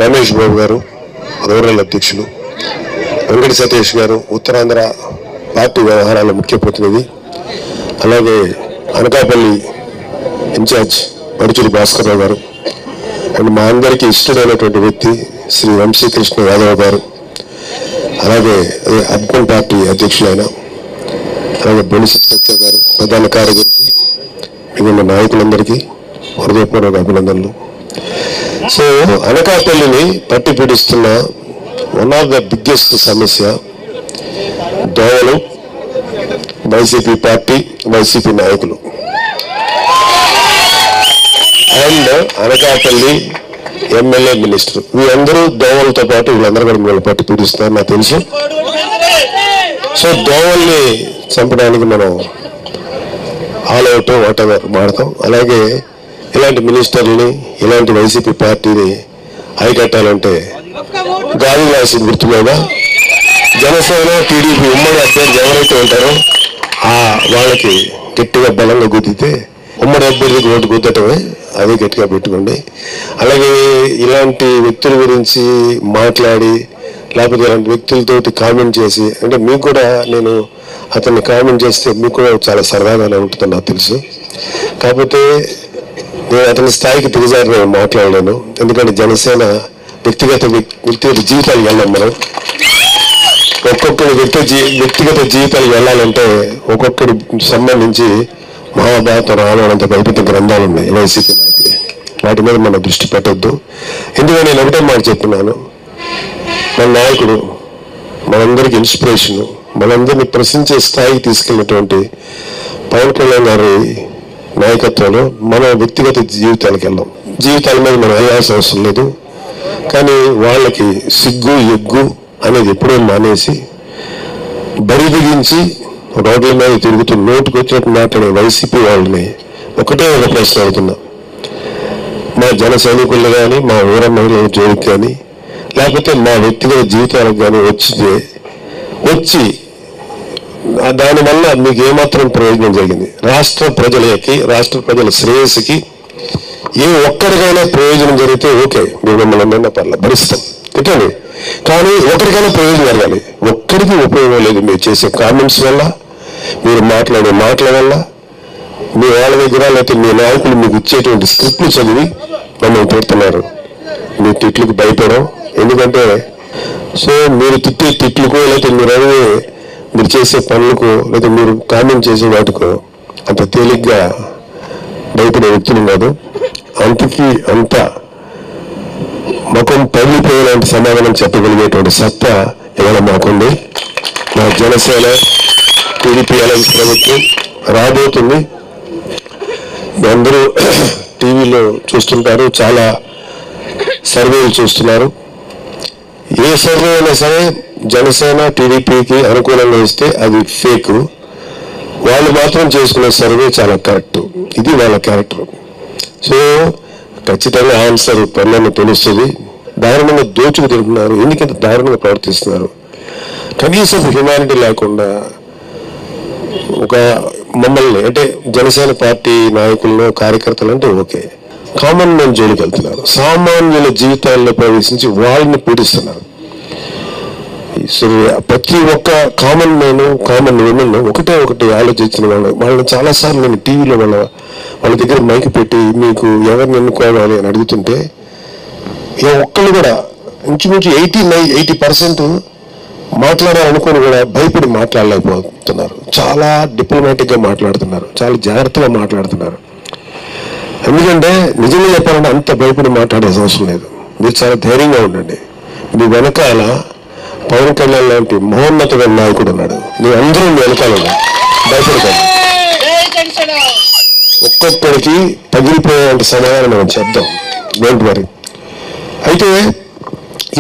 రమేష్ బాబు గారు రూరల్ అధ్యక్షులు, వెంకట సతీష్ గారు ఉత్తరాంధ్ర పార్టీ వ్యవహారాల ముఖ్య ప్రతినిధి, అలాగే అనకాపల్లి ఇన్ఛార్జ్ పరుచూరి భాస్కర్రావు గారు, అండ్ మా అందరికీ ఇష్టమైనటువంటి వ్యక్తి శ్రీ వంశీకృష్ణ యాదవ్ గారు, అలాగే అర్బన్ పార్టీ అధ్యక్షులైన అలాగే బొలిశెట్టి సత్య గారు, ప్రధాన కార్యదర్శి, మిగిలిన నాయకులందరికీ హృదయపూర్వక అభినందనలు. సో అనకాపల్లిని పట్టి పీడిస్తున్న వన్ ఆఫ్ ద బిగ్గెస్ట్ సమస్య దోవలు, వైసీపీ పార్టీ, వైసీపీ నాయకులు అండ్ అనకాపల్లి ఎమ్మెల్యే, మినిస్టర్, వీళ్ళందరూ దోవలతో పాటు వీళ్ళందరూ కూడా మిమ్మల్ని పట్టి పీడిస్తున్నారు నాకు తెలుసు. సో దోవల్ని చంపడానికి మనం ఆల్ అవుట్ వాట్ ఎవర్ మాడతాం. అలాగే ఇలాంటి మినిస్టర్ని, ఇలాంటి వైసీపీ పార్టీని అరికట్టాలంటే గాలి రాసి గుర్తు మీద జనసేన, టీడీపీ ఉమ్మడి అభ్యర్థి ఎవరైతే ఉంటారో వాళ్ళకి గట్టిగా బలంగా గుద్దితే ఉమ్మడి అభ్యర్థికి ఓటు గుద్దటమే, అది గట్టిగా పెట్టుకోండి. అలాగే ఇలాంటి వ్యక్తుల గురించి మాట్లాడి లేకపోతే ఇలాంటి వ్యక్తులతోటి కామెంట్ చేసి, అంటే మీకు కూడా నేను అతన్ని కామెంట్ చేస్తే మీకు కూడా చాలా సరదాగానే ఉంటుందని నాకు తెలుసు. కాకపోతే నేను అతని స్థాయికి దిగజారి నేను మాట్లాడలేను. ఎందుకంటే జనసేన వ్యక్తిగత జీవితాలు వెళ్ళాం మనం. ఒక్కొక్కరి వ్యక్తిగత జీవితాలు వెళ్ళాలంటే ఒక్కొక్కరి సంబంధించి మహాభారతం, రామాయణంతో పెద్ద గ్రంథాలు ఉన్నాయి వైసీపీ నాయకులు. వాటి మీద మనం దృష్టి పెట్టద్దు. ఎందుకంటే నేను ఒకటే మాట చెప్తున్నాను, మన నాయకుడు మనందరికి ఇన్స్పిరేషను, మనందరినీ ప్రశ్నించే స్థాయికి తీసుకెళ్ళినటువంటి పవన్ కళ్యాణ్ గారి నాయకత్వంలో మన వ్యక్తిగత జీవితాలకు వెళ్దాం. జీవితాల మీద మనం వెళ్ళాల్సిన అవసరం లేదు. కానీ వాళ్ళకి సిగ్గు ఎగ్గు అనేది ఎప్పుడూ మానేసి బరి బిగించి రోడ్ల మీద తిరుగుతూ నోటుకు వచ్చినట్టు మాట్లాడే వైసీపీ వాళ్ళని ఒకటే ఒక ప్రశ్న అవుతున్నా, మా జన సైనికులు కానీ, మా ఊర మహిళల జోలికి కానీ, లేకపోతే మా వ్యక్తిగత జీవితాలకు కానీ వచ్చి దానివల్ల మీకు ఏమాత్రం ప్రయోజనం జరిగింది? రాష్ట్ర ప్రజల శ్రేయస్సుకి ఏ ఒక్కరికైనా ప్రయోజనం జరిగితే ఓకే, మీరు మిమ్మల్ని అందరినీ పర్లేదు భరిస్తాం, తిట్టండి. కానీ ఒకరికైనా ప్రయోజనం జరగాలి. ఒక్కరికి ఉపయోగం లేదు. మీరు చేసే కామెంట్స్ వల్ల, మీరు మాట్లాడే మాటల వల్ల, మీ వాళ్ళ దగ్గర లేకపోతే మీ నాయకులు మీకు ఇచ్చేటువంటి స్క్రిప్ట్లు చదివి మమ్మల్ని పెడుతున్నారు. మీ తిట్లకు భయపడం. ఎందుకంటే సో మీరు తిట్టే తిట్లకు లేకపోతే మీరు చేసే పనులకు లేదా మీరు కామెంట్ చేసే వాటికో అంత తేలిగ్గా భయపడే వ్యక్తులు కాదు. అంత ముఖం పగిలిపోయేలాంటి సమాధానం చెప్పగలిగేటువంటి సత్తా ఇవాళ మాకుంది. మా జనసేన, టీడీపీ అలాగే ప్రభుత్వం రాబోతుంది. అందరూ టీవీలో చూస్తుంటారు, చాలా సర్వేలు చూస్తున్నారు. ఏ సర్వే అయినా సరే జనసేన, టీడీపీకి అనుకూలంగా ఇస్తే అది ఫేక్, వాళ్ళు మాత్రం చేసుకునే సర్వే చాలా కరెక్ట్. ఇది వాళ్ళ క్యారెక్టర్. సో ఖచ్చితంగా ఆన్సర్ పనులను తెలుస్తుంది. దారుణంగా దోచుకు తింటున్నారు. ఎందుకంటే దారుణంగా ప్రవర్తిస్తున్నారు. కనీసం హ్యుమానిటీ లేకుండా ఒక మమ్మల్ని అంటే జనసేన పార్టీ నాయకులను, కార్యకర్తలు అంటే ఓకే, కామన్ మ్యాన్ జోలికి వెళ్తున్నారు. సామాన్యుల జీవితాల్లో ప్రవేశించి వాళ్ళని పీడిస్తున్నారు. సో ప్రతి ఒక్క కామన్ మ్యాన్, కామన్ ఉమెన్ ఒకటి ఆలోచించిన వాళ్ళని చాలాసార్లు నేను టీవీలో వాళ్ళ దగ్గర మైకి పెట్టి మీకు ఎవరిని ఎన్నుకోవాలి అని అడుగుతుంటే ఒక్కళ్ళు కూడా ఇంచుమించు 80% మాట్లాడాలనుకుని కూడా భయపడి మాట్లాడలేకపోతున్నారు. చాలా డిప్లొమాటిక్గా మాట్లాడుతున్నారు, చాలా జాగ్రత్తగా మాట్లాడుతున్నారు. ఎందుకంటే నిజంగా చెప్పాలంటే అంత భయపడి మాట్లాడాల్సిన అవసరం లేదు. మీరు చాలా ధైర్యంగా ఉండండి. మీ వెనకాల పవన్ కళ్యాణ్ లాంటి మహోన్నతమైన నాయకుడు ఉన్నాడు. మీరు అందరూ మీ వెనకాల భయపడకండి. ఒక్కొక్కడికి పగిలిపోయేంటి సమాధానం మనం చెప్దాం, డోంట్ వరీ. అయితే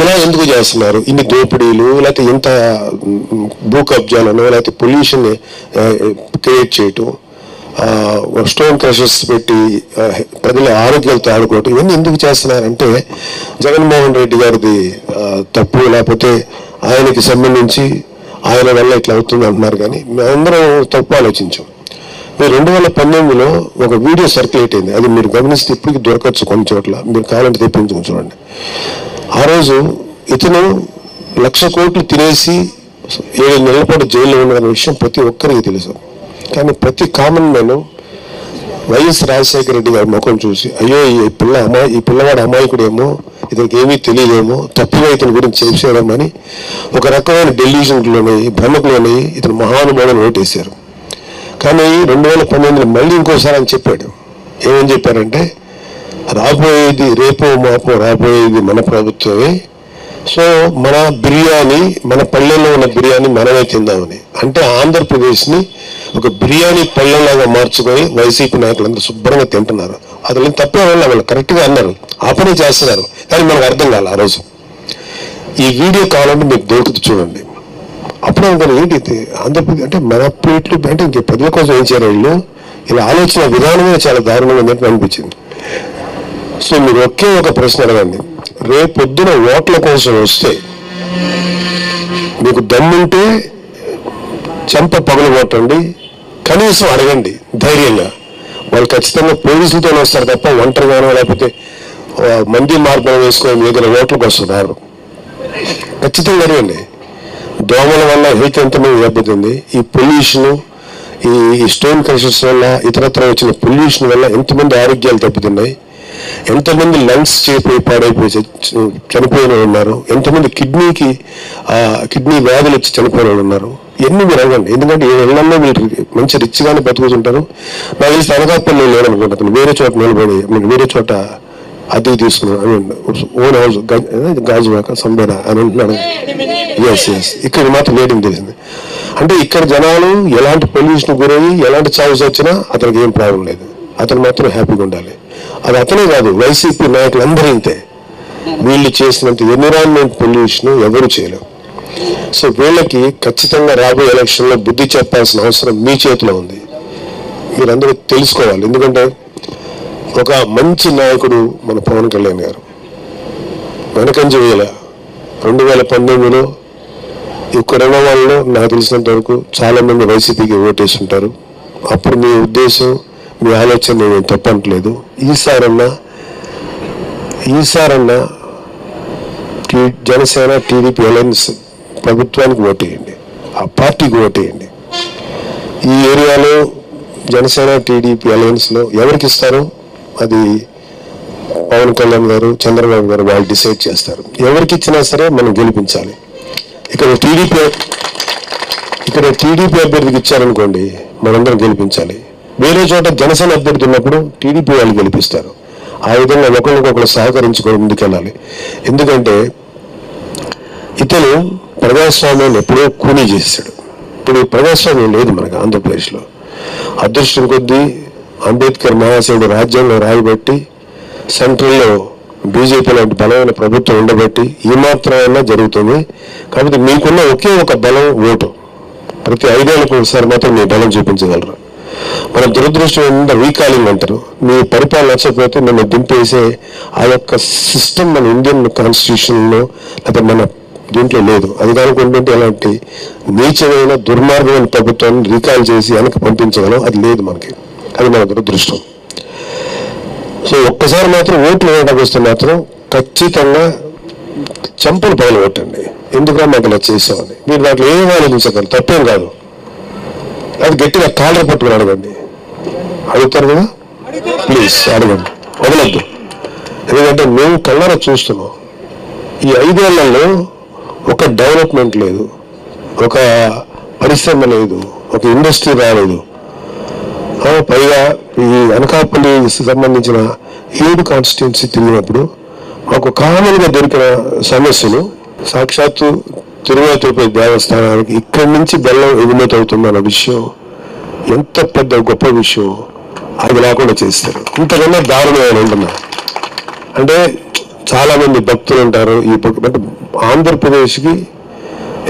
ఇలా ఎందుకు చేస్తున్నారు? ఇన్ని దోపిడీలు, లేకపోతే ఇంత భూ కబ్జాలను, లేకపోతే పొల్యూషన్ క్రియేట్ చేయటం, స్టోన్ క్రషర్స్ పెట్టి ప్రజల ఆరోగ్యాలతో ఆడుకోవటం, ఇవన్నీ ఎందుకు చేస్తున్నారంటే జగన్మోహన్ రెడ్డి గారిది తప్పు, లేకపోతే ఆయనకి సంబంధించి ఆయన వల్ల ఇట్లా అవుతుంది అంటున్నారు. కానీ మేమందరం తప్పు ఆలోచించాం. మీరు 2019లో ఒక వీడియో సర్క్యులేట్ అయింది. అది మీరు గమనిస్తే ఇప్పటికి దొరకచ్చు కొన్ని చోట్ల. మీరు కావాలంటే తెప్పించుకుని చూడండి. ఆ రోజు ఇతను 1,00,000 కోట్లు తినేసి 7 నెలల పాటు జైల్లో ఉన్నదన్న విషయం ప్రతి ఒక్కరికి తెలుసు. కానీ ప్రతి common man YS Rajasekhara Reddy గారి ముఖం చూసి అయ్యో ఈ పిల్లవాడు అమాయకుడేమో, ఇతనికి ఏమీ తెలియదేమో, తప్పుగా ఇతని గురించి చేసేయడమని ఒక రకమైన డెల్యూషన్లోని భ్రమకులోని ఇతను మహానుభావులను ఓటేశారు. కానీ 2019 మళ్ళీ ఇంకోసారి అని చెప్పాడు. ఏమని చెప్పారంటే రాబోయేది రేపో మాపో రాబోయేది మన ప్రభుత్వమే, సో మన బిర్యానీ మన పల్లెల్లో ఉన్న బిర్యానీ మనమే తిందామని. అంటే ఆంధ్రప్రదేశ్ని ఒక బిర్యానీ పల్లెలాగా మార్చుకొని వైసీపీ నాయకులందరూ శుభ్రంగా తింటున్నారు. అసలు తప్పే వాళ్ళు కరెక్ట్గా అన్నారు, ఆ పని చేస్తున్నారు. కానీ మనకు అర్థం కాదు ఆ రోజు. ఈ వీడియో కావాలంటే మీకు దొరుకుతూ చూడండి. అప్పుడు అనుకున్నాను ఏంటి ఆంధ్రప్రదేశ్ అంటే మన ప్లేట్లు అంటే ఇంక ప్రజల కోసం ఏం చేయరు వీళ్ళు, ఇలా ఆలోచన విధానమే చాలా దారుణంగా ఉందని అనిపించింది. సో మీరు ఒకే ఒక ప్రశ్న అడగండి, రేపొద్దున ఓట్ల కోసం వస్తే మీకు దమ్ముంటే చెంప పగలు కొట్టండి, కనీసం అడగండి ధైర్యంగా. వాళ్ళు ఖచ్చితంగా పోలీసులతో వస్తారు తప్ప ఒంటరిగానో లేకపోతే మంది మార్గం వేసుకొని ఏదైనా ఓట్లకు వస్తున్నారు. ఖచ్చితంగా అడగండి. దోమల వల్ల హెల్త్ ఎంతమంది దెబ్బతింది, ఈ పొల్యూషన్, ఈ స్టోన్ క్రషర్స్ వల్ల ఇతరత్ర వచ్చిన పొల్యూషన్ వల్ల ఎంతమంది ఆరోగ్యాలు దెబ్బతిన్నాయి, ఎంతమంది లంగ్స్ చేపోయి పాడైపోయి చనిపోయిన ఉన్నారు, ఎంతమంది కిడ్నీ వ్యాధులు వచ్చి చనిపోయిన ఉన్నారు. ఎన్ని మీరు అడగండి. ఎందుకంటే 7 ఏళ్లలో మీరు మంచి రిచ్గానే బతుకుతుంటారు. నాకు తెలిసి అనకాపల్లి లేదనుకుంటాను, వేరే చోట నిలబడి మీకు వేరే చోట అద్దెకి తీసుకున్నాను, ఓన్ హౌస్ గాజువాక సంబేర అని అంటున్నాడు. ఎస్ ఇక్కడ మాత్రం లేదని తెలిసింది. అంటే ఇక్కడ జనాలు ఎలాంటి పొల్యూషన్ గురయ్యి ఎలాంటి చావుస్ వచ్చినా అతనికి ఏం ప్రాబ్లం లేదు, అతను మాత్రం హ్యాపీగా ఉండాలి. అది అతనే కాదు, వైసీపీ నాయకులు అందరూ ఇంతే. వీళ్ళు చేసినంత ఎన్విరాన్మెంట్ పొల్యూషన్ ఎవరు చేయలేరు. సో వీళ్ళకి ఖచ్చితంగా రాబోయే ఎలక్షన్లో బుద్ధి చెప్పాల్సిన అవసరం మీ చేతిలో ఉంది. మీరందరూ తెలుసుకోవాలి. ఎందుకంటే ఒక మంచి నాయకుడు మన పవన్ కళ్యాణ్ గారు వెనకంజ వేల 2019లో ఇక్కడున్న వాళ్ళు నాకు తెలిసినంత వరకు చాలామంది వైసీపీకి ఓటేసి ఉంటారు. అప్పుడు మీ ఉద్దేశం మీ ఆలోచన నేను తప్పట్లేదు. ఈసారన్నా జనసేన టీడీపీ అలయన్స్ ప్రభుత్వానికి ఓటేయండి, ఆ పార్టీకి ఓటేయండి. ఈ ఏరియాలో జనసేన టీడీపీ అలయన్స్లో ఎవరికి ఇస్తారో అది పవన్ కళ్యాణ్ గారు చంద్రబాబు గారు వాళ్ళు డిసైడ్ చేస్తారు. ఎవరికి ఇచ్చినా సరే మనం గెలిపించాలి. ఇక్కడ టీడీపీ అభ్యర్థికి ఇచ్చారనుకోండి మనందరం గెలిపించాలి. వేరే చోట జనసేన అభ్యర్థి ఉన్నప్పుడు టీడీపీ వాళ్ళు గెలిపిస్తారు. ఆ విధంగా ఒకరికొకరు సహకరించుకొని ముందుకెళ్ళాలి. ఎందుకంటే ఇతను ప్రజాస్వామ్యాన్ని ఎప్పుడో కూనీ చేశాడు. ఇప్పుడు ప్రజాస్వామ్యం లేదు మనకు ఆంధ్రప్రదేశ్లో. అదృష్టం కొద్దీ అంబేద్కర్ మహాశయుడు రాజ్యాంగం రాయబట్టి సెంట్రల్లో బీజేపీ లాంటి బలమైన ప్రభుత్వం ఉండబట్టి ఈ మాత్రమైనా జరుగుతుంది. కాబట్టి మీకున్న ఒకే ఒక బలం ఓటు. ప్రతి 5 ఏళ్ళకు ఒకసారి మాత్రం మీ బలం చూపించగలరు. మన దురదృష్టం ఏంటంటే రీకాలింగ్ అంటారు. మీ పరిపాలన నచ్చకపోతే నన్ను దింపేసే ఆ యొక్క సిస్టమ్ మన ఇండియన్ కాన్స్టిట్యూషన్లో లేదా మన దీంట్లో లేదు. అది కానుకుంటుంటే ఎలాంటి నీచమైన దుర్మార్గమైన ప్రభుత్వాన్ని రీకాల్ చేసి వెనక్కి పంపించగలం, అది లేదు మనకి. అది మన దురదృష్టం. సో ఒక్కసారి మాత్రం ఓట్లు వేయడానికి వస్తే మాత్రం ఖచ్చితంగా చంపలు పగలు కొట్టండి. ఎందుకంటే మాకు ఇలా చేసామని మీరు దాంట్లో ఏం ఆలోచించగలరు, తప్పేం కాదు. అది గట్టిగా కాలర్ పట్టుకుని అడగండి. అడుగుతారు కదా, ప్లీజ్ అడగండి, వదలద్దు. ఎందుకంటే మేము కళ్ళారా చూస్తున్నాం. ఈ 5 ఏళ్లలో ఒక డెవలప్మెంట్ లేదు, ఒక పరిశ్రమ లేదు, ఒక ఇండస్ట్రీ రాలేదు. పైగా ఈ అనకాపల్లి సంబంధించిన 7 కాన్స్టిట్యున్సీ తిరిగినప్పుడు మాకు కామన్గా దొరికిన సమస్యలు సాక్షాత్తు తిరుమల తిరుపతి దేవస్థానానికి ఇక్కడి నుంచి బెల్లం ఎగుమతి అవుతుందన్న విషయం ఎంత పెద్ద గొప్ప విషయం. అది లేకుండా చేస్తారు. ఇంతకన్నా దారుణమైన ఉంటున్నారు. అంటే చాలామంది భక్తులు ఉంటారు. అంటే ఆంధ్రప్రదేశ్కి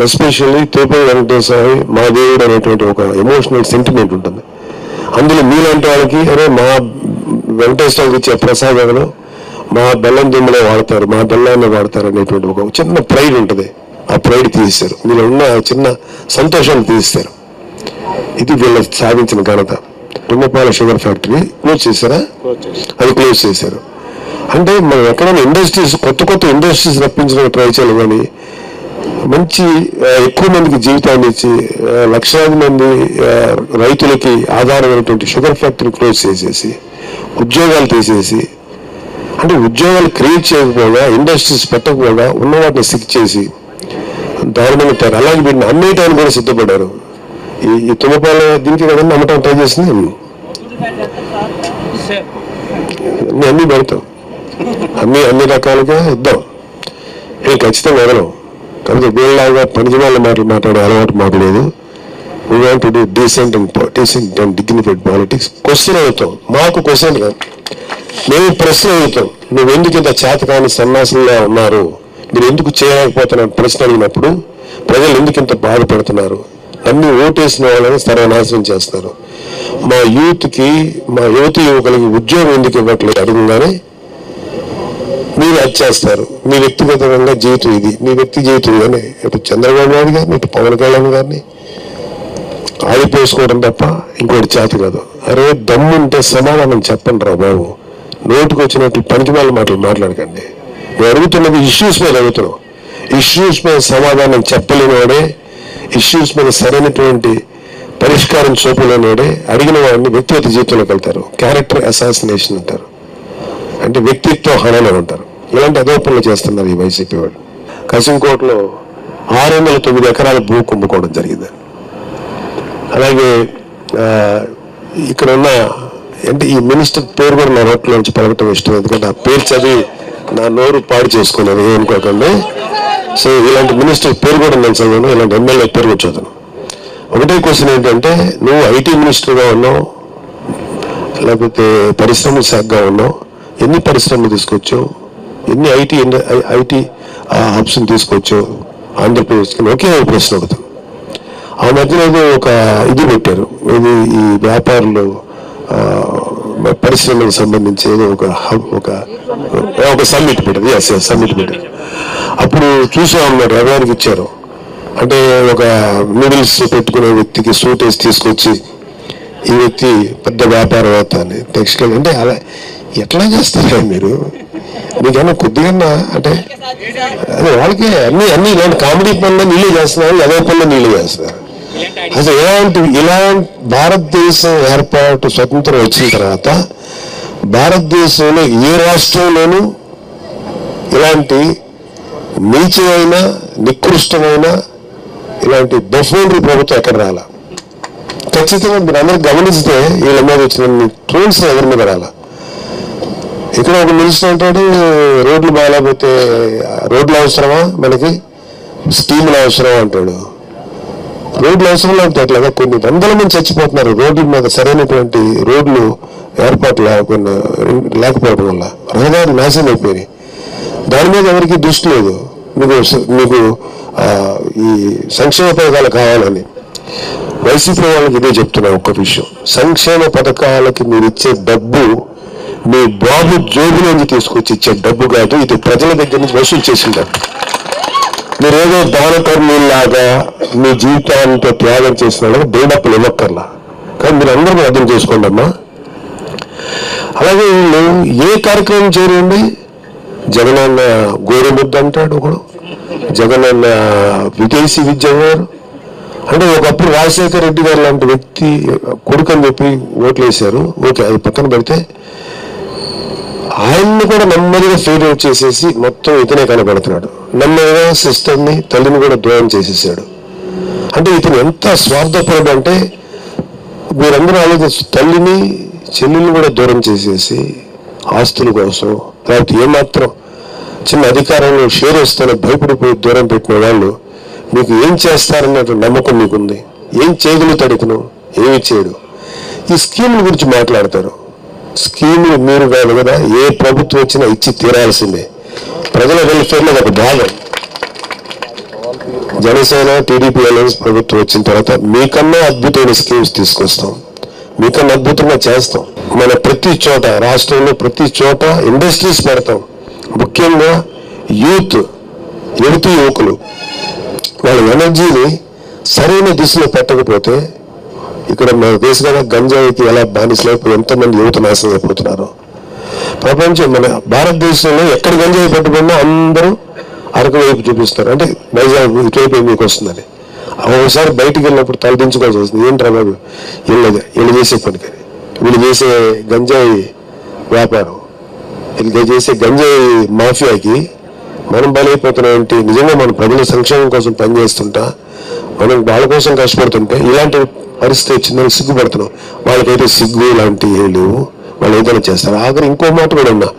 ఎస్పెషల్లీ తిరుపతి వెంకటేశ్వర మా దేవుడు అనేటువంటి ఒక ఎమోషనల్ సెంటిమెంట్ ఉంటుంది. అందులో మీలాంటి వాళ్ళకి అరే మా వెంకటేశ్వరకి ఇచ్చే ప్రసాదాలు మా బెల్లం దుమ్ములో వాడతారు, మా బెల్లాన్ని వాడతారు అనేటువంటి ఒక చిన్న ప్రైడ్ ఉంటుంది. ఆ ప్రైడ్ తీస్తారు, వీళ్ళు ఉన్న చిన్న సంతోషాన్ని తీస్తారు. ఇది వీళ్ళు సాధించిన ఘనత. తుమ్మపాల షుగర్ ఫ్యాక్టరీ క్లోజ్ చేశారా? అది క్లోజ్ చేశారు. అంటే మనం ఎక్కడైనా ఇండస్ట్రీస్ కొత్త ఇండస్ట్రీస్ రప్పించడానికి ట్రై చేయాలి, కానీ మంచి ఎక్కువ మందికి జీవితాన్ని ఇచ్చి లక్షలాది మంది రైతులకి ఆధారమైనటువంటి షుగర్ ఫ్యాక్టరీ క్లోజ్ చేసేసి ఉద్యోగాలు తీసేసి, అంటే ఉద్యోగాలు క్రియేట్ చేయకపోగా ఇండస్ట్రీస్ పెట్టకపోగా ఉన్న వాటిని సిక్ చేసి దారుణంగా తయారు. అలాగే వీటిని అమ్మేయటానికి కూడా సిద్ధపడ్డారు. ఈ తుమ్మపాల దీనికి కదండి అమ్మటం ట్రై చేసింది. అన్నీ పెడతాం, అన్ని రకాలుగా ఇద్దాం, నేను ఖచ్చితంగా వదలం. కాబట్టి వీళ్ళలాగా పనికిమాల మాటలు మాట్లాడే అలవాటు మాకు లేదు. We want to do decent and dignified politics. Question అవుతాం, మాకు క్వశ్చన్ కాదు, మేము ప్రశ్న అవుతాం. నువ్వు ఎందుకు ఇంత చేతకాని సన్నాసంగా ఉన్నారు, మీరు ఎందుకు చేయలేకపోతున్నారు ప్రశ్న అడిగినప్పుడు ప్రజలు ఎందుకు ఇంత బాధపడుతున్నారు, అన్ని ఓటేసిన వాళ్ళని సర్వనాశనం చేస్తారు, మా యువతి యువకులకి ఉద్యోగం ఎందుకు ఇవ్వట్లేదు అడగగానే మీరు అది చేస్తారు. మీ వ్యక్తిగతంగా జీవితం ఇది, మీ వ్యక్తి జీవితం కానీ ఇటు చంద్రబాబు నాయుడు గారిని ఇటు పవన్ కళ్యాణ్ గారిని ఆడిపోసుకోవడం తప్ప ఇంకోటి చేత కాదు. అరే దమ్ముంటే సమాధానం చెప్పండి రా బాబు, నోటుకు వచ్చినట్టు పనికిమాల మాటలు మాట్లాడకండి. మేము అడుగుతున్నది ఇష్యూస్ మీద అడుగుతున్నాం. ఇష్యూస్ మీద సమాధానం చెప్పలేని వాడే, ఇష్యూస్ మీద సరైనటువంటి పరిష్కారం చూపలేని వాడే అడిగిన వాడిని వ్యక్తిగత జీవితంలోకి వెళ్తారు. క్యారెక్టర్ అసాసినేషన్ అంటారు, అంటే వ్యక్తిత్వ హననం అంటారు. ఇలాంటి అదోపనలు చేస్తున్నారు ఈ వైసీపీ వాళ్ళు. కసింకోటలో 609 ఎకరాల భూ కుంభకోణం జరిగింది. అలాగే ఇక్కడ ఉన్న అంటే ఈ మినిస్టర్ పేరు కూడా నా నోట్ల నుంచి పలకటం ఇష్టం, ఎందుకంటే ఆ పేరు చదివి నా నోరు పాడు చేసుకున్నాను ఏమనుకోకండి. సో ఇలాంటి మినిస్టర్ పేరు కూడా నేను చదివాను, ఇలాంటి ఎమ్మెల్యే పేరు కూడా చదివాను. ఒకటే క్వశ్చన్ ఏంటంటే, నువ్వు ఐటీ మినిస్టర్గా ఉన్నావు, లేకపోతే పరిశ్రమల శాఖగా ఉన్నావు, ఎన్ని పరిశ్రమలు తీసుకొచ్చావు, ఎన్ని ఐటీ హబ్స్ని తీసుకొచ్చావు ఆంధ్రప్రదేశ్కి? ఒకే ప్రశ్న అడుగుతాం. ఆ మధ్యన ఏదో ఒక ఇది పెట్టారు, ఇది ఈ వ్యాపారులు పరిశ్రమలకు సంబంధించి ఏదో ఒక సమ్మిట్ పెట్టారు. సమ్మిట్ పెట్టారు. అప్పుడు చూసామన్నారు, ఎవరికి ఇచ్చారు అంటే ఒక నూడిల్స్ పెట్టుకునే వ్యక్తికి సూట్ వేసి తీసుకొచ్చి ఈ వ్యక్తి పెద్ద వ్యాపారవేత్త అని టెక్స్టైల్ అంటే అలా ఎట్లా చేస్తారా మీరు? మీకన్నా కొద్దిగా అంటే అదే వాళ్ళకి అన్ని ఇలాంటి కామెడీ పనులు నీళ్ళు చేస్తున్నారు, అదే పనులు నీళ్ళు చేస్తున్నారు. అసలు ఇలాంటి భారతదేశం ఏర్పాటు స్వతంత్రం వచ్చిన తర్వాత భారతదేశంలో ఏ రాష్ట్రంలోనూ ఇలాంటి నీచమైన నికృష్టమైన ఇలాంటి బఫూనరీ ప్రభుత్వం ఎక్కడ రాల. ఖచ్చితంగా మీరు అందరూ గమనిస్తే వీళ్ళ మీద వచ్చిన ట్రోల్స్ ఎవరి మీద రాల. ఇక్కడ ఒక మినిస్టర్ అంటాడు, రోడ్లు బాగాలేకపోతే రోడ్లు అవసరమా మనకి, స్కీములు అవసరమా అంటాడు. రోడ్లు అవసరం లేకపోతే అట్లాగా కొన్ని వందల మంది చచ్చిపోతున్నారు రోడ్ల మీద సరైనటువంటి రోడ్లు ఏర్పాటు లేకపోవడం వల్ల. రహదారులు నాశనం అయిపోయినాయి. దాని మీద ఎవరికి దృష్టి లేదు. మీకు ఈ సంక్షేమ పథకాలు కావాలని వైసీపీ వాళ్ళకి ఇదే చెప్తున్నా. ఒక్క విషయం, సంక్షేమ పథకాలకి మీరు ఇచ్చే డబ్బు మీ బాబు జోబు నుంచి తీసుకొచ్చి ఇచ్చే డబ్బు కాదు, ఇది ప్రజల దగ్గర నుంచి వసూలు చేసిన డబ్బు. మీరేదో దానకర్మీలాగా మీ జీవితాంతో త్యాగం చేసిన వాళ్ళకి బిల్డప్లు ఇవ్వక్కర్లా. కానీ మీరు అందరూ అర్థం చేసుకోండి అమ్మా. అలాగే వీళ్ళు ఏ కార్యక్రమం చేయండి, జగనన్న గోరుముద్ద అంటాడు ఒకడు, జగనన్న విదేశీ విద్య అన్నారు. అంటే ఒకప్పుడు రాజశేఖర రెడ్డి గారు లాంటి వ్యక్తి కొడుకు అని చెప్పి ఓట్లు వేశారు. ఓకే, అది పక్కన పెడితే ఆయన్ని కూడా నెమ్మదిగా ఫెయిల్ అవుట్ చేసేసి మొత్తం ఇతనే కనబడుతున్నాడు. నెమ్మదిగా సిస్టర్ని తల్లిని కూడా దూరం చేసేసాడు. అంటే ఇతను ఎంత స్వార్థపరుడు అంటే మీరందరూ ఆలోచించి తల్లిని చెల్లిని కూడా దూరం చేసేసి ఆస్తుల కోసం, లేకపోతే ఏమాత్రం చిన్న అధికారంలో షేర్ వస్తానో భయపడిపోయి దూరం పెట్టిన వాళ్ళు మీకు ఏం చేస్తారన్నట్టు నమ్మకం మీకుంది. ఏం చేయగలుగుతాడు ఇతను? ఏమి చేయడు. ఈ స్కీముల గురించి మాట్లాడతారు. స్కీములు మీరు కాదు కదా, ఏ ప్రభుత్వం వచ్చినా ఇచ్చి తీరాల్సిందే. ప్రజల వెల్ఫేర్లో ఒక భాగం. జనసేన టీడీపీ అలయన్స్ ప్రభుత్వం వచ్చిన తర్వాత మీకన్నా అద్భుతమైన స్కీమ్స్ తీసుకొస్తాం, మీకన్నా అద్భుతంగా చేస్తాం. మన ప్రతి చోట రాష్ట్రంలో ప్రతి చోట ఇండస్ట్రీస్ పెడతాం. ముఖ్యంగా యువతి యువకులు వాళ్ళ ఎనర్జీని సరైన దిశలో పెట్టకపోతే ఇక్కడ మన దేశంలో గంజాయికి ఎలా బానిసలైపోయి ఎంతమంది యువత నాశనం అయిపోతున్నారు. ప్రపంచం మన భారతదేశంలో ఎక్కడ గంజాయి పట్టుకున్నా అందరూ అరకు వైపు చూపిస్తారు, అంటే వైజాగ్ ఇటువైపు మీకు వస్తుందని. ఒకసారి బయటికి వెళ్ళినప్పుడు తలదించుకోవాల్సి వస్తుంది. ఏంట్రా బాబు వీళ్ళు చేసే పనికి, వీళ్ళు చేసే గంజాయి వ్యాపారం, వీళ్ళు చేసే గంజాయి మాఫియాకి మనం బలైపోతున్నాం ఏంటి? నిజంగా మన ప్రజల సంక్షేమం కోసం పనిచేస్తుంటా, మనం వాళ్ళ కోసం కష్టపడుతుంటే ఇలాంటి పరిస్థితి వచ్చిందని సిగ్గుపడుతున్నాం. వాళ్ళకైతే సిగ్గు ఇలాంటివి ఏం లేవు, వాళ్ళు ఏదైనా చేస్తారు. ఆఖరి ఇంకో మాట కూడా ఉన్నా,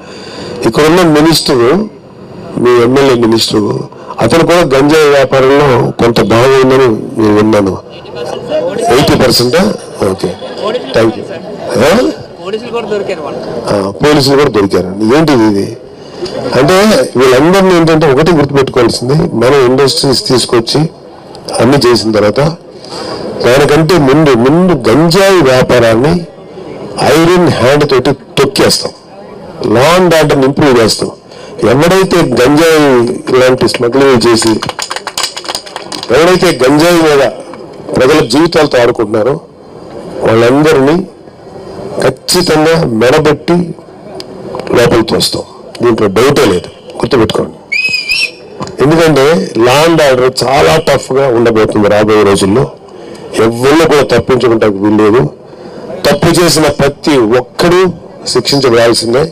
ఇక్కడున్న మినిస్టరు, మీ ఎమ్మెల్యే మినిస్టరు, అతను కూడా గంజాయి వ్యాపారంలో కొంత బాగుందని నేను విన్నాను. 80%? Okay, thank you. పోలీసులు కూడా దొరికారు. ఏంటిది ఇది అంటే? వీళ్ళందరినీ ఏంటంటే ఒకటి గుర్తుపెట్టుకోవాల్సింది, మనం ఇండస్ట్రీస్ తీసుకొచ్చి అన్ని చేసిన తర్వాత దానికంటే ముందు గంజాయి వ్యాపారాన్ని ఐరన్ హ్యాండ్ తోటి తొక్కేస్తాం, లా అండ్ ఆర్డర్ని ఇంప్రూవ్ చేస్తాం. ఎవడైతే గంజాయి ఇలాంటి స్మగ్లింగ్ చేసి ఎవరైతే గంజాయి మీద ప్రజల జీవితాలతో ఆడుకుంటున్నారో వాళ్ళందరినీ ఖచ్చితంగా మెడబెట్టి లోపలికి తోస్తాం. దీంట్లో డౌటే లేదు, గుర్తుపెట్టుకోండి. ఎందుకంటే లా అండ్ ఆర్డర్ చాలా టఫ్గా ఉండబోతుంది రాబోయే రోజుల్లో. ఎవరిని కూడా తప్పించుకుంటానికి వీల్లేదు. తప్పు చేసిన ప్రతి ఒక్కరూ శిక్షించబడాల్సిందే.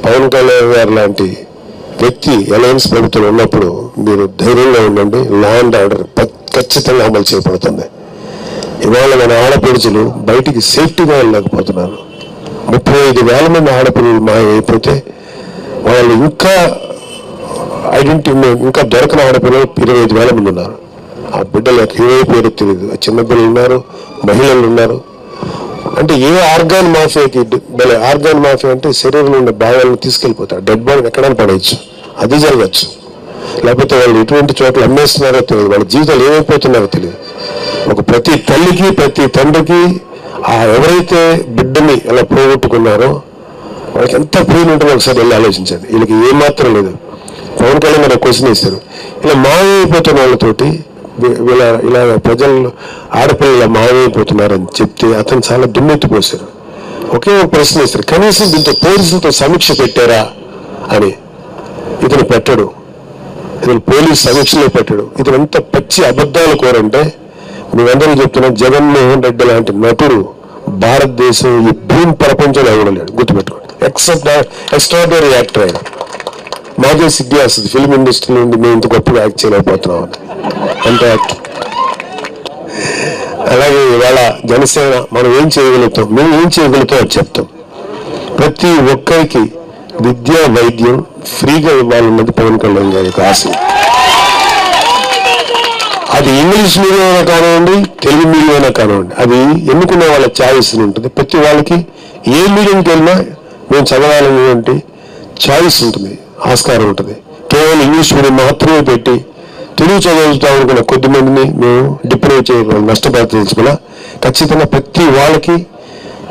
పవన్ కళ్యాణ్ గారు లాంటి వ్యక్తి అలయన్స్ ప్రభుత్వం ఉన్నప్పుడు మీరు ధైర్యంగా ఉండండి. లా అండ్ ఆర్డర్ ఖచ్చితంగా అమలు చేయబడుతుంది. ఇవాళ మన ఆడపడుచులు బయటికి సేఫ్టీగా వెళ్ళలేకపోతున్నారు. 35,000 మంది ఆడపిల్లలు మాయమైపోతే వాళ్ళు ఇంకా ఇంకా దొరకని ఆడపిల్లలు 25,000 మంది ఉన్నారు. ఆ బిడ్డలకు ఏ పేరు తెలియదు. చిన్నపిల్లలు ఉన్నారు, మహిళలు ఉన్నారు. అంటే ఏ ఆర్గాన్ మాఫియాకి ఆర్గాన్ మాఫియా అంటే శరీరంలో ఉండే భాగాలను తీసుకెళ్ళిపోతారు. డెడ్ బాడీని ఎక్కడైనా పడేయచ్చు, అది జరగచ్చు. లేకపోతే వాళ్ళు ఎటువంటి చోట్ల అమ్మేస్తున్నారో తెలియదు, వాళ్ళ జీవితాలు ఏమైపోతున్నారో తెలియదు. ప్రతి తల్లికి ప్రతి తండ్రికి ఎవరైతే బిడ్డని అలా పోగొట్టుకున్నారో వాళ్ళకి ఎంత పెయిన్ ఉంటుందో ఒకసారి వెళ్ళి ఆలోచించండి. వీళ్ళకి ఏమాత్రం లేదు. పవన్ కళ్యాణ్ గారు క్వశ్చన్ ఇస్తారు, ఇలా మాయమైపోతున్న వాళ్ళతోటి ఇలా ప్రజలు ఆడపిల్లలు మాయమైపోతున్నారని చెప్తే అతను చాలా దుమ్మెత్తిపోశారు. ఒకే ఒక ప్రశ్న ఇస్తారు, కనీసం దీంతో పోలీసులతో సమీక్ష పెట్టారా అని. ఇతను పెట్టడు, ఇతను పోలీసు సమీక్షలో పెట్టాడు. ఇతను ఎంత పచ్చి అబద్ధాలు కోరంటే మేమందరూ చెప్తున్నాం, జగన్మోహన్ రెడ్డి లాంటి నటుడు భారతదేశం ఈ భూమి ప్రపంచంలో ఇవ్వలేడు, గుర్తుపెట్టుకోండి. ఎక్స్ట్రాడినరీ యాక్టర్ ఆయన. మాకే సిగ్గు వస్తుంది ఫిల్మ్ ఇండస్ట్రీ నుండి మేము ఇంత గొప్పగా యాక్ట్ చేయలేకపోతున్నాం అంత యాక్టర్. అలాగే ఇవాళ జనసేన మనం ఏం చేయగలుగుతాం, మేము ఏం చేయగలుగుతాం అని చెప్తాం. ప్రతి ఒక్కరికి విద్య వైద్యం ఫ్రీగా ఇవ్వాలన్నది పవన్ కళ్యాణ్ గారి ఆశ. అది ఇంగ్లీష్ మీడియం అయినా కానివ్వండి, తెలుగు మీడియం అయినా కానివ్వండి, అది ఎన్నుకునే వాళ్ళ ఛాయిస్ ఉంటుంది. ప్రతి వాళ్ళకి ఏ మీడియంకి వెళ్ళినా మేము చదవాలనేటువంటి ఛాయిస్ ఉంటుంది, ఆస్కారం ఉంటుంది. కేవలం ఇంగ్లీష్ మీడియం మాత్రమే పెట్టి తెలుగు చదువుతాం అనుకున్న కొద్ది మందిని మేము డిప్రూవ్ చేయడం నష్టపరచదలుచుకున్నా. ఖచ్చితంగా ప్రతి వాళ్ళకి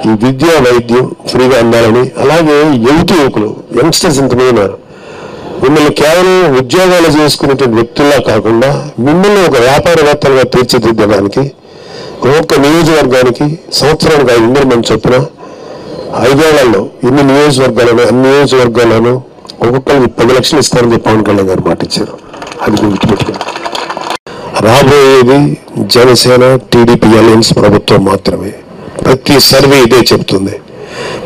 ఈ విద్యా వైద్యం ఫ్రీగా అందాలని. అలాగే యువకులు యంగ్స్టర్స్ ఇంతమంది ఉన్నారు. మిమ్మల్ని కేవలం ఉద్యోగాలు చేసుకునేటువంటి వ్యక్తుల్లా కాకుండా మిమ్మల్ని ఒక వ్యాపారవేత్తలుగా తీర్చిదిద్దడానికి ఒక్కొక్క నియోజకవర్గానికి సంవత్సరానికి 500 మంది చొప్పున 5 ఏళ్లలో ఇన్ని నియోజకవర్గాలను అన్ని నియోజకవర్గాలను ఒక్కొక్కరికి 10 లక్షలు ఇస్తారని చెప్పి పవన్ కళ్యాణ్ గారు మాట ఇచ్చారు. అది గుర్తుపెట్టుకోండి. రాబోయేది జనసేన టీడీపీ అలయన్స్ ప్రభుత్వం మాత్రమే. ప్రతి సర్వే ఇదే చెప్తుంది,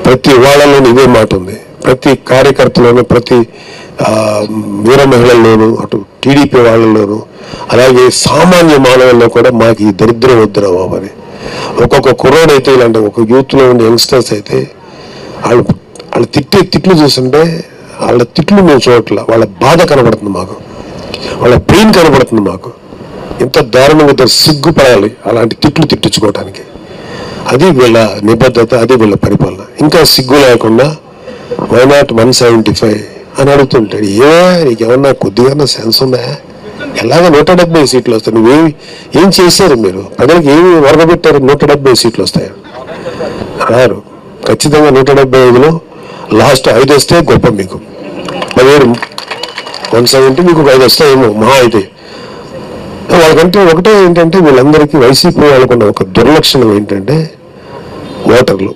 ప్రతి వాళ్ళలోనూ ఇదే మాట ఉంది, ప్రతి కార్యకర్తలోనూ ప్రతి వీర మహిళల్లోనూ అటు టీడీపీ వాళ్ళలోనూ అలాగే సామాన్య మానవుల్లో కూడా మాకు ఈ దరిద్రం వద్దురా బాబు అని. ఒక్కొక్క కుర్రోడు అయితే ఇలాంటి ఒక యూత్లో ఉండే యంగ్స్టర్స్ అయితే వాళ్ళు తిట్టే తిట్లు చూస్తుంటే వాళ్ళ తిట్లు మేము చూడట్లా, వాళ్ళ బాధ కనబడుతుంది మాకు, వాళ్ళ పెయిన్ కనబడుతుంది మాకు. ఎంత దారుణంగా సిగ్గుపడాలి అలాంటి తిట్లు తిట్టించుకోవడానికి. అది వీళ్ళ నిబద్ధత, అది వీళ్ళ పరిపాలన. ఇంకా సిగ్గు లేకుండా వై నాట్ 175 అని అడుగుతుంటాడు. నీకేమన్నా కొద్దిగా సెన్స్ ఉందా? ఎలాగ 170 సీట్లు వస్తాయి? నువ్వేమి ఏం చేశారు మీరు? ప్రజలకు ఏమి వరగబెట్టారు? 170 సీట్లు వస్తాయి రారు. ఖచ్చితంగా 175లో లాస్ట్ 5 వస్తే గొప్ప. మీకు 170 మీకు 5 వస్తాయేమో మహా అయితే. వాళ్ళకంటే ఒకటే ఏంటంటే వీళ్ళందరికీ వైసీపీ వాళ్ళకున్న ఒక దుర్లక్షణం ఏంటంటే ఓటర్లు.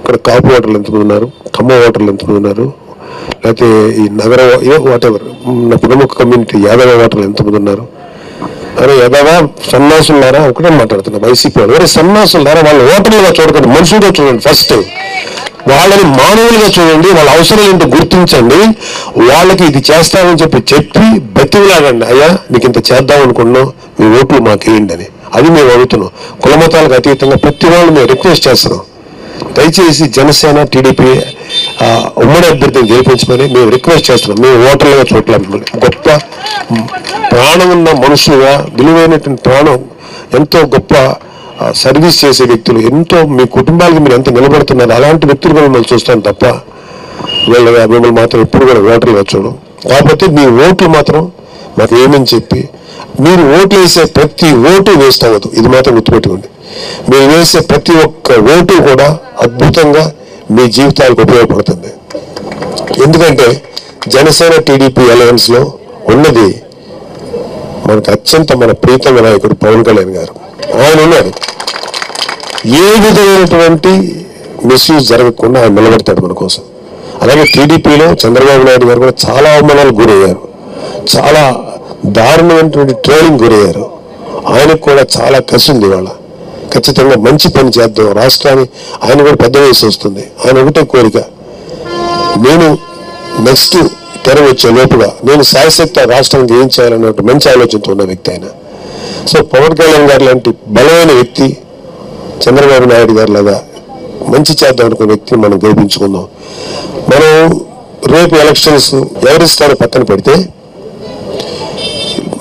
ఇక్కడ కాపు ఓటర్లు ఎంతమంది ఉన్నారు, ఖమ్మం ఓటర్లు ఎంతమంది ఉన్నారు, లేకపోతే ఈ నగర వాటెవర్ ప్రముఖ కమ్యూనిటీ యాదవ ఓటర్లు ఎంతమంది ఉన్నారు. అరే యాదవ సన్నాసులారా ఒకటే మాట్లాడుతున్నా వైసీపీ వాళ్ళు. అరే సన్నాసులారా వాళ్ళ ఓటర్లుగా చూడకండి, మనుషులుగా చూడండి. ఫస్ట్ వాళ్ళని మానవులుగా చూడండి, వాళ్ళ అవసరం ఏంటో గుర్తించండి, వాళ్ళకి ఇది చేస్తామని చెప్పి బతిలాగండి. అయ్యా మీకు ఇంత చేద్దాం అనుకున్నాం, మీ ఓట్లు మాకు వేయండి అని. అది మేము అడుగుతున్నాం. కులమతాలకు అతీతంగా ప్రతి వాళ్ళు మేము రిక్వెస్ట్ చేస్తున్నాం. దయచేసి జనసేన టీడీపీ ఉమ్మడి అభ్యర్థిని గెలిపించమని మేము రిక్వెస్ట్ చేస్తున్నాం. మేము ఓటర్లుగా చూడలేం, గొప్ప ప్రాణం ఉన్న మనుషులుగా, విలువైనటువంటి ప్రాణం, ఎంతో గొప్ప సర్వీస్ చేసే వ్యక్తులు, ఎంతో మీ కుటుంబాలకు మీరు ఎంత నిలబడుతున్నారు, అలాంటి వ్యక్తులు కూడా మిమ్మల్ని చూస్తాను తప్ప మిమ్మల్ని మాత్రం ఎప్పుడు కూడా ఓటర్లుగా చూడం. కాకపోతే మీ ఓట్లు మాత్రం మాకు ఏమని చెప్పి, మీరు ఓట్లు వేసే ప్రతి ఓటు వేస్ట్ అవ్వదు, ఇది మాత్రం గుర్తుపెట్టుకోండి. మీరు వేసే ప్రతి ఒక్క ఓటు కూడా అద్భుతంగా మీ జీవితాలకు ఉపయోగపడుతుంది. ఎందుకంటే జనసేన టీడీపీ అలయన్స్ లో ఉన్నది మనకు అత్యంత మన ప్రీతమ నాయకుడు పవన్ కళ్యాణ్ గారు. ఆయన ఉన్నారు. ఏ విధమైనటువంటి మిస్యూజ్ జరగకుండా ఆయన నిలబడతాడు మన కోసం. అలాగే టీడీపీలో చంద్రబాబు నాయుడు గారు కూడా చాలా అవమానాలకు గురయ్యారు, చాలా దారుణమైనటువంటి ట్రోలింగ్ గురయ్యారు. ఆయనకు కూడా చాలా కసి ఉంది. వాళ్ళ ఖచ్చితంగా మంచి పని చేద్దాం రాష్ట్రాన్ని. ఆయన కూడా పెద్ద వయసు వస్తుంది. ఆయన ఒకటే కోరిక, నేను నెక్స్ట్ తెర వచ్చే లోపుగా నేను శాశ్వత రాష్ట్రానికి ఏం చేయాలనే మంచి ఆలోచనతో ఉన్న వ్యక్తి ఆయన. సో పవన్ కళ్యాణ్ గారు లాంటి బలమైన వ్యక్తి, చంద్రబాబు నాయుడు గారు లాగా మంచి చేద్దాం అనుకునే వ్యక్తిని మనం గెలిపించుకుందాం. మనం రేపు ఎలక్షన్స్ ఎవరిస్తారో పక్కన పెడితే,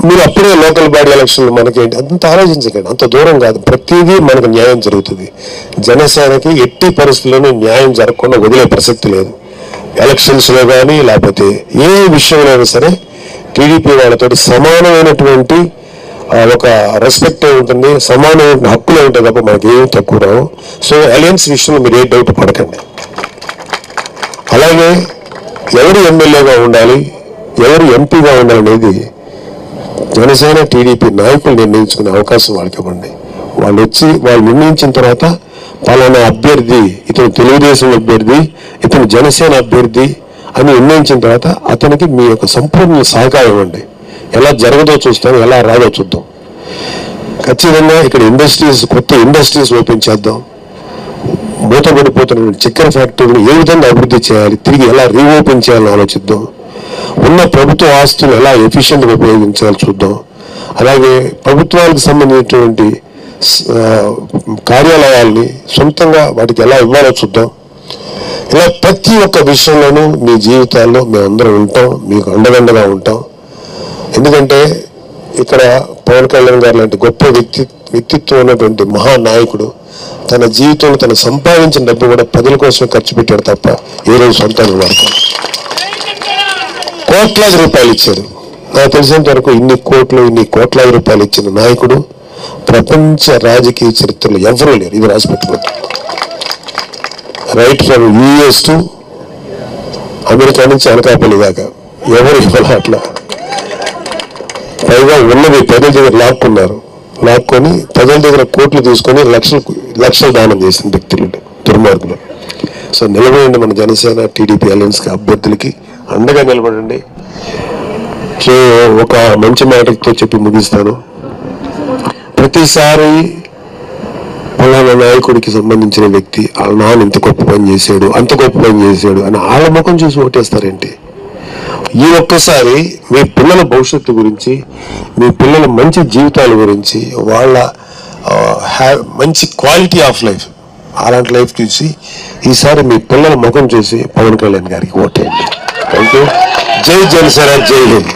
మీరు అప్పుడే లోకల్ బాడీ ఎలక్షన్లు మనకేంటి అంత ఆలోచించకండి, అంత దూరం కాదు. ప్రతిదీ మనకు న్యాయం జరుగుతుంది. జనసేనకి ఎట్టి పరిస్థితుల్లోనూ న్యాయం జరగకుండా వదిలే ప్రసక్తి లేదు. ఎలక్షన్స్ లో కానీ లేకపోతే ఏ విషయంలో అయినా సరే టీడీపీ వాళ్ళతో సమానమైనటువంటి ఒక రెస్పెక్ట్ ఉంటుంది, సమానమైన హక్కులు ఉంటాయి తప్ప మనకి ఏమి తక్కువ రావు. సో అలయన్స్ విషయంలో మీరు ఏ డౌట్ పడకండి. అలాగే ఎవరు ఎమ్మెల్యేగా ఉండాలి, ఎవరు ఎంపీగా ఉండాలనేది జనసేన టీడీపీ నాయకులు నిర్ణయించుకునే అవకాశం వాళ్ళకి ఇవ్వండి. వాళ్ళు వచ్చి వాళ్ళు నిర్ణయించిన తర్వాత పలానా అభ్యర్థి, ఇతను తెలుగుదేశం అభ్యర్థి, ఇతను జనసేన అభ్యర్థి అని నిర్ణయించిన తర్వాత అతనికి మీ యొక్క సంపూర్ణ సహకారం ఇవ్వండి. ఎలా జరగదో చూస్తాం, ఎలా రాదో చూద్దాం. ఖచ్చితంగా ఇక్కడ ఇండస్ట్రీస్, కొత్త ఇండస్ట్రీస్ ఓపెన్ చేద్దాం. మూతపడిపోతున్న చక్కెర ఫ్యాక్టరీని ఏ విధంగా అభివృద్ధి చేయాలి, తిరిగి ఎలా రీఓపెన్ చేయాలని ఆలోచిద్దాం. ఉన్న ప్రభుత్వ ఆస్తులు ఎలా ఎఫిషియెంట్గా ఉపయోగించాలో చూద్దాం. అలాగే ప్రభుత్వాలకు సంబంధించినటువంటి కార్యాలయాల్ని సొంతంగా వాటికి ఎలా ఇవ్వాలో చూద్దాం. ఇలా ప్రతి ఒక్క విషయంలోనూ మీ జీవితాల్లో మేమందరం ఉంటాం, మీకు అండదండగా ఉంటాం. ఎందుకంటే ఇక్కడ పవన్ కళ్యాణ్ గారు లాంటి గొప్ప వ్యక్తిత్వం ఉన్నటువంటి మహానాయకుడు తన జీవితంలో తను సంపాదించిన డబ్బు కూడా ప్రజల కోసం ఖర్చు పెట్టాడు తప్ప ఏ రోజు సొంతాన్ని వాడుతాడు. కోట్లాది రూపాయలు ఇచ్చారు. నాకు తెలిసినంత వరకు ఇన్ని కోట్లాది రూపాయలు ఇచ్చిన నాయకుడు ప్రపంచ రాజకీయ చరిత్రలో ఎవరూ లేరు. ఇది రాసి పెట్టుకోండి. Right from US to America నుంచి అనకాపల్లి దాకా ఎవరు ఇవ్వాలి అట్లా. పైగా ఉన్నది ప్రజల దగ్గర లాక్కొని ప్రజల దగ్గర కోట్లు తీసుకొని లక్షలు దానం చేసిన వ్యక్తులు దుర్మార్గులు. సో నిలబడండి, మన జనసేన టీడీపీ అలయన్స్ అభ్యర్థులకి అండగా నిలబడండి. సో ఒక మంచి మాటతో చెప్పి ముగిస్తాను. ప్రతిసారి పలానా నాయకుడికి సంబంధించిన వ్యక్తి వాళ్ళ నాన్న ఇంత గొప్ప పని చేశాడు, అంత గొప్ప పని చేశాడు అని వాళ్ళ ముఖం చూసి ఓటేస్తారేంటి? ఈ ఒక్కసారి మీ పిల్లల భవిష్యత్తు గురించి, మీ పిల్లల మంచి జీవితాల గురించి, వాళ్ళ మంచి క్వాలిటీ ఆఫ్ లైఫ్, అలాంటి లైఫ్ చూసి ఈసారి మీ పిల్లల ముఖం చూసి పవన్ కళ్యాణ్ గారికి ఓటేయండి. Thank you. జై జనసేన, జై హింద్.